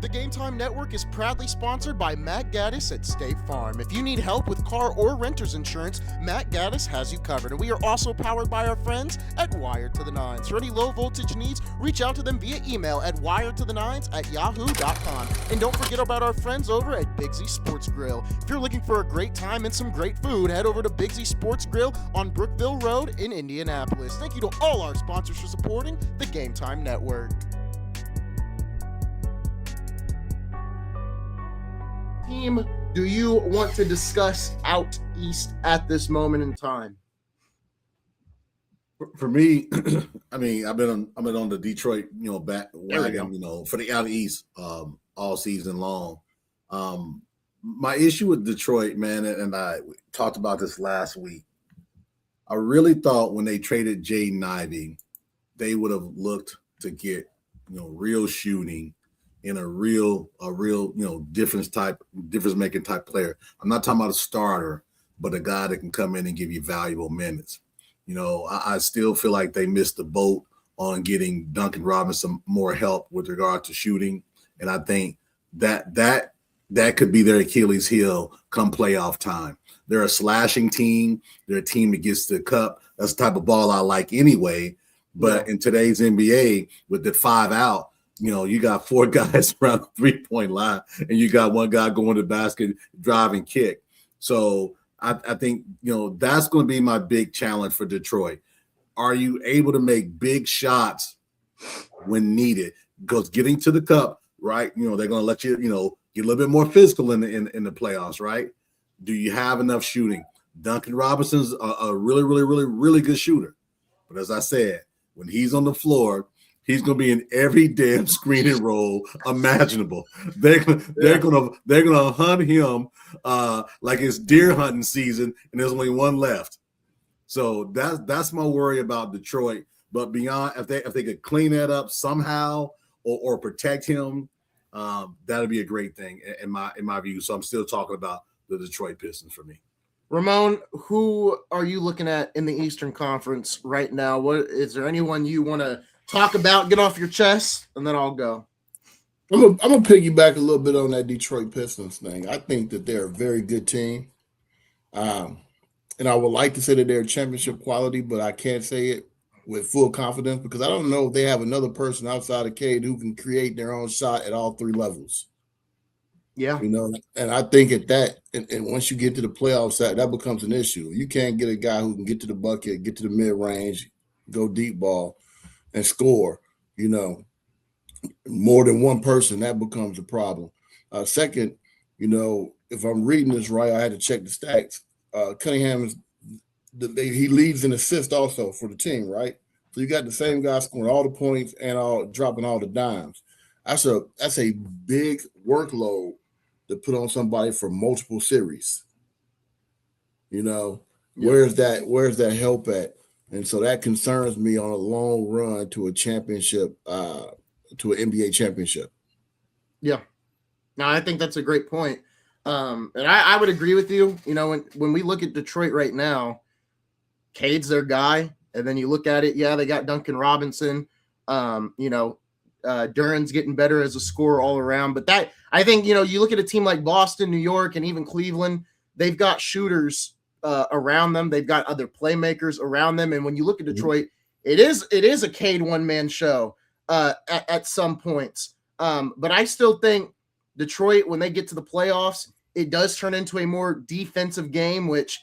The Game Time Network is proudly sponsored by Matt Gaddis at State Farm. If you need help with car or renter's insurance, Matt Gaddis has you covered. And we are also powered by our friends at Wired to the Nines. For any low voltage needs, reach out to them via email at wiredtothenines@yahoo.com. And don't forget about our friends over at Bigsy Sports Grill. If you're looking for a great time and some great food, head over to Bigsy Sports Grill on Brookville Road in Indianapolis. Thank you to all our sponsors for supporting the Game Time Network. Team do you want to discuss out east at this moment in time? For me, I mean, I've been on the Detroit, back wagon, for the out east all season long. My issue with Detroit, man, and I talked about this last week. I really thought when they traded Jaden Ivey, they would have looked to get, real shooting in a real, difference making type player. I'm not talking about a starter, but a guy that can come in and give you valuable minutes. I still feel like they missed the boat on getting Duncan Robinson more help with regard to shooting. And I think that could be their Achilles heel come playoff time. They're a slashing team. They're a team that gets to the cup. That's the type of ball I like anyway. But in today's NBA, with the 5 out, you got 4 guys around the 3-point line, and you got 1 guy going to the basket, drive and kick. So I think, that's going to be my big challenge for Detroit. Are you able to make big shots when needed? Because getting to the cup, right, they're going to let you, get a little bit more physical in the playoffs, right? Do you have enough shooting? Duncan Robinson's a really, really, really, really good shooter. But as I said, when he's on the floor, he's going to be in every damn screen and roll imaginable. They're gonna hunt him like it's deer hunting season, and there's only 1 left. So that's my worry about Detroit. But beyond, if they could clean that up somehow or protect him, that'd be a great thing in my view. So I'm still talking about the Detroit Pistons for me. Ramon, who are you looking at in the Eastern Conference right now? What is there anyone you want to talk about, get off your chest, and then I'll go? I'm gonna piggyback a little bit on that Detroit Pistons thing. I think that they're a very good team, and I would like to say that they're championship quality, but I can't say it with full confidence because I don't know if they have another person outside of Cade who can create their own shot at all 3 levels. Yeah, and I think at that, and once you get to the playoffs, that becomes an issue. You can't get a guy who can get to the bucket, get to the mid range, go deep ball, and score, more than one person, that becomes a problem. Second, if I'm reading this right, I had to check the stats. Cunningham he leads in assists also for the team, right? So you got the same guy scoring all the points and dropping all the dimes. That's a big workload to put on somebody for multiple series. Where's that help at? And so that concerns me on a long run to a championship, to an NBA championship. Yeah. No, I think that's a great point. And I would agree with you. When we look at Detroit right now, Cade's their guy. And then you look at it, they got Duncan Robinson. Duran's getting better as a scorer all around. But that, I think, you look at a team like Boston, New York, and even Cleveland, they've got shooters around them. They've got other playmakers around them. And when you look at Detroit, it is a Cade one-man show at some points. But I still think Detroit, when they get to the playoffs, it does turn into a more defensive game, which,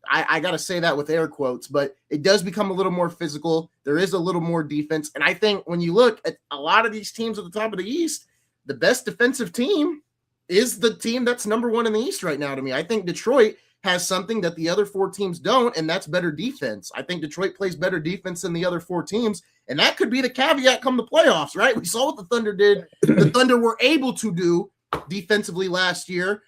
I got to say that with air quotes, but it does become a little more physical. There is a little more defense. And I think when you look at a lot of these teams at the top of the East, the best defensive team is the team that's number 1 in the East right now to me. I think Detroit has something that the other 4 teams don't, and that's better defense. I think Detroit plays better defense than the other 4 teams, and that could be the caveat come the playoffs, right? We saw what the Thunder did. The Thunder were able to do defensively last year.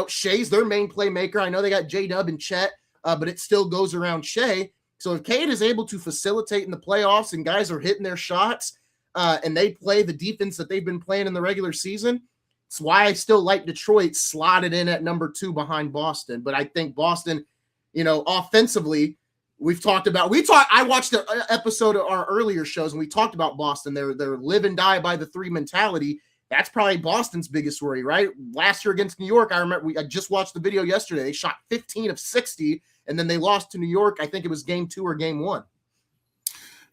Shea's their main playmaker. I know they got J-Dub and Chet, but it still goes around Shea. So if Cade is able to facilitate in the playoffs and guys are hitting their shots and they play the defense that they've been playing in the regular season, it's why I still like Detroit slotted in at number 2 behind Boston. But I think Boston, offensively, I watched an episode of our earlier shows and we talked about Boston. They're live and die by the 3 mentality. That's probably Boston's biggest worry, right? Last year against New York, I remember I just watched the video yesterday. They shot 15 of 60, and then they lost to New York. I think it was game 2 or game 1.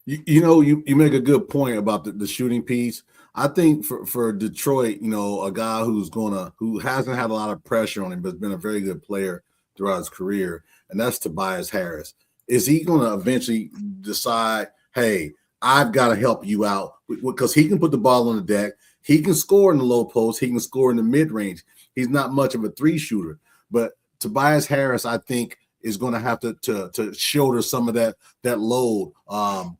You make a good point about the shooting piece. I think for Detroit, a guy who hasn't had a lot of pressure on him, but has been a very good player throughout his career, and that's Tobias Harris. Is he going to eventually decide, hey, I've got to help you out? Because he can put the ball on the deck. He can score in the low post. He can score in the mid-range. He's not much of a 3 shooter. But Tobias Harris, I think, is going to have to shoulder some of that load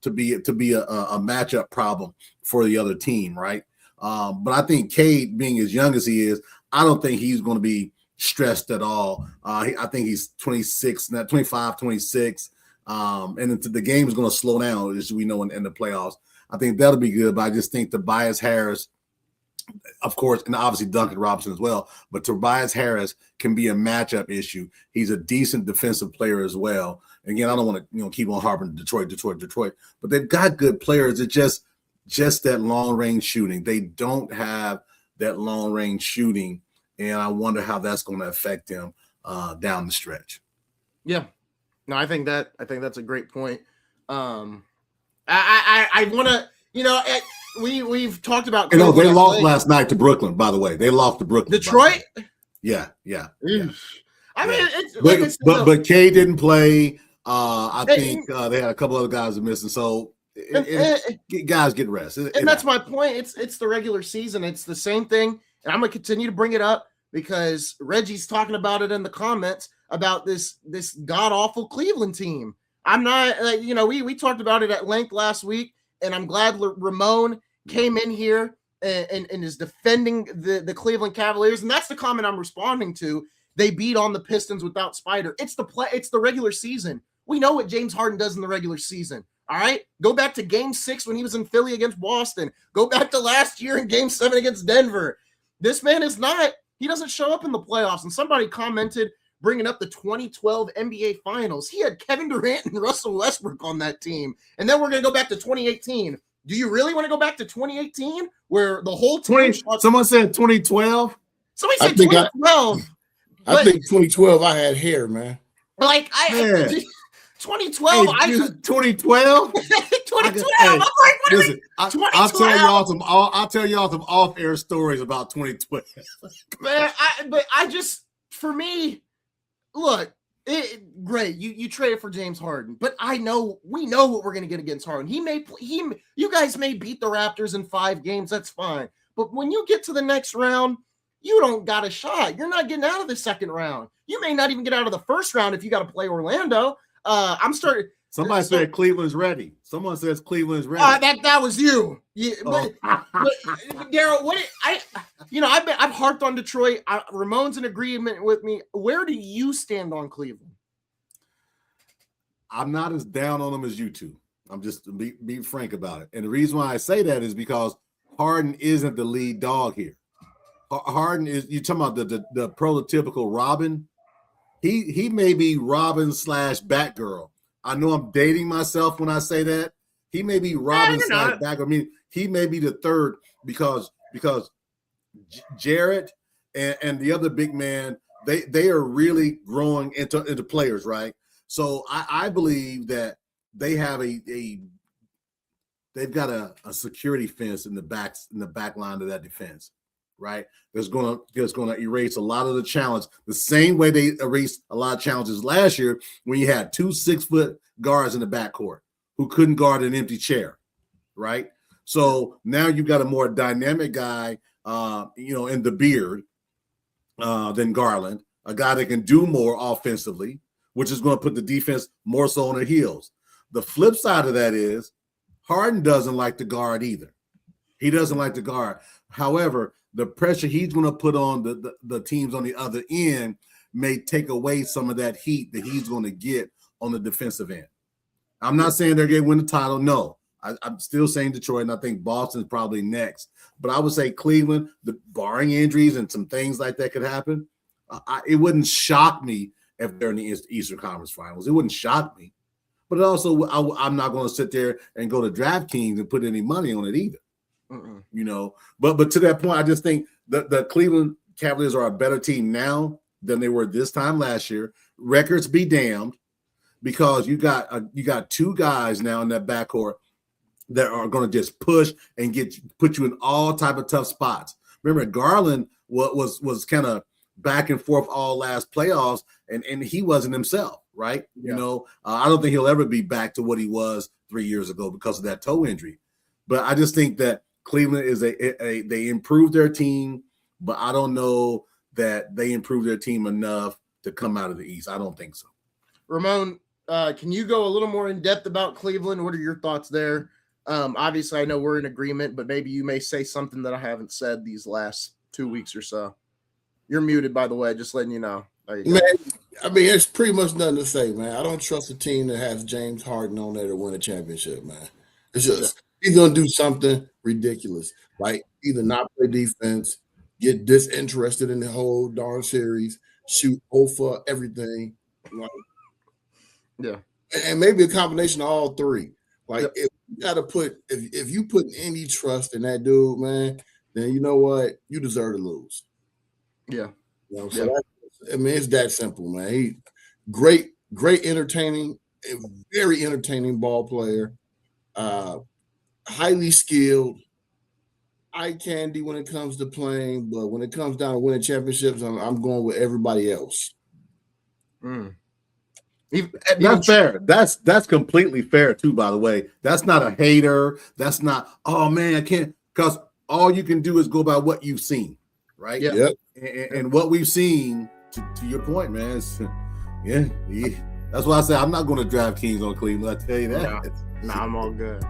to be a matchup problem for the other team, right? But I think Cade, being as young as he is, I don't think he's going to be stressed at all. I think he's 25, 26. And the game is going to slow down, as we know, in the playoffs. I think that'll be good, but I just think Tobias Harris, of course, and obviously Duncan Robinson as well, but Tobias Harris can be a matchup issue. He's a decent defensive player as well. Again, I don't want to keep on harping Detroit, but they've got good players. It's just that long range shooting. They don't have that long range shooting, and I wonder how that's going to affect them down the stretch. Yeah, no, I think that's a great point. I want to, we've talked about. They lost last night to Brooklyn. By the way, they lost to Brooklyn. Detroit. Yeah. I mean, it's but Cade didn't play. I think they had a couple other guys that missing. So guys get rest. And that's my point. It's the regular season. It's the same thing, and I'm gonna continue to bring it up because Reggie's talking about it in the comments about this god awful Cleveland team. I'm not, we talked about it at length last week, and I'm glad Ramon came in here and is defending the Cleveland Cavaliers, and that's the comment I'm responding to. They beat on the Pistons without Spider. It's the regular season. We know what James Harden does in the regular season. All right, go back to Game 6 when he was in Philly against Boston. Go back to last year in Game 7 against Denver. This man he doesn't show up in the playoffs. And somebody commented, bringing up the 2012 NBA Finals. He had Kevin Durant and Russell Westbrook on that team. And then we're going to go back to 2018. Do you really want to go back to 2018 where the whole team someone said 2012? Somebody said 2012. I think 2012 I had hair, man. Like 2012. Hey, 2012? 2012. I'm like, what listen, I'll tell y'all some off-air stories about 2012. Man, for me, look, great. You traded for James Harden, but we know what we're gonna get against Harden. You guys may beat the Raptors in 5 games, that's fine. But when you get to the next round, you don't got a shot. You're not getting out of the second round. You may not even get out of the first round if you got to play Orlando. Somebody said Cleveland's ready. Someone says Cleveland's ready. That was you. Yeah, but Daryl, I've harped on Detroit. Ramon's in agreement with me. Where do you stand on Cleveland? I'm not as down on them as you two. I'm just be frank about it. And the reason why I say that is because Harden isn't the lead dog here. Harden is, you talking about the prototypical Robin. He may be Robin / Batgirl. I know I'm dating myself when I say that. He may be Robin / Batgirl. I mean, he may be the third because Jarrett and the other big man, they are really growing into players, right? So I believe that they have they've got a security fence in the back line of that defense. Right, that's going to erase a lot of the challenge. The same way they erased a lot of challenges last year when you had 2 6-foot guards in the backcourt who couldn't guard an empty chair. Right, so now you've got a more dynamic guy, in the beard than Garland, a guy that can do more offensively, which is going to put the defense more so on their heels. The flip side of that is Harden doesn't like to guard either. He doesn't like to guard. However, the pressure he's going to put on the teams on the other end may take away some of that heat that he's going to get on the defensive end. I'm not saying they're going to win the title. No, I'm still saying Detroit, and I think Boston's probably next. But I would say Cleveland, barring injuries and some things like that could happen, it wouldn't shock me if they're in the Eastern Conference Finals. It wouldn't shock me. But also, I'm not going to sit there and go to DraftKings and put any money on it either. You know, but to that point, I just think the Cleveland Cavaliers are a better team now than they were this time last year. Records be damned, because you got two guys now in that backcourt that are going to just push and put you in all type of tough spots. Remember, Garland was kind of back and forth all last playoffs, and he wasn't himself, right? Yeah. You know, I don't think he'll ever be back to what he was 3 years ago because of that toe injury. But I just think that Cleveland is they improved their team, but I don't know that they improved their team enough to come out of the East. I don't think so. Ramon, can you go a little more in depth about Cleveland? What are your thoughts there? Obviously, I know we're in agreement, but maybe you may say something that I haven't said these last 2 weeks or so. You're muted, by the way, just letting you know. Man, I mean, it's pretty much nothing to say, man. I don't trust a team that has James Harden on there to win a championship, man. It's just he's going to do something ridiculous, like either not play defense, get disinterested in the whole darn series, shoot 0 for everything. Like, yeah. And maybe a combination of all three. Like, if you got to if you put any trust in that dude, man, then you know what? You deserve to lose. Yeah. You know, so I mean, it's that simple, man. He great entertaining, very entertaining ball player, highly skilled, eye candy when it comes to playing, but when it comes down to winning championships, I'm going with everybody else. That's fair. That's completely fair too, by the way. That's not a hater. That's not, oh man, I can't, because all you can do is go by what you've seen, right? Yeah. Yep. And what we've seen, to your point, man, is, yeah. That's why I say I'm not going to drive Kings on Cleveland. I tell you that. No, I'm all good.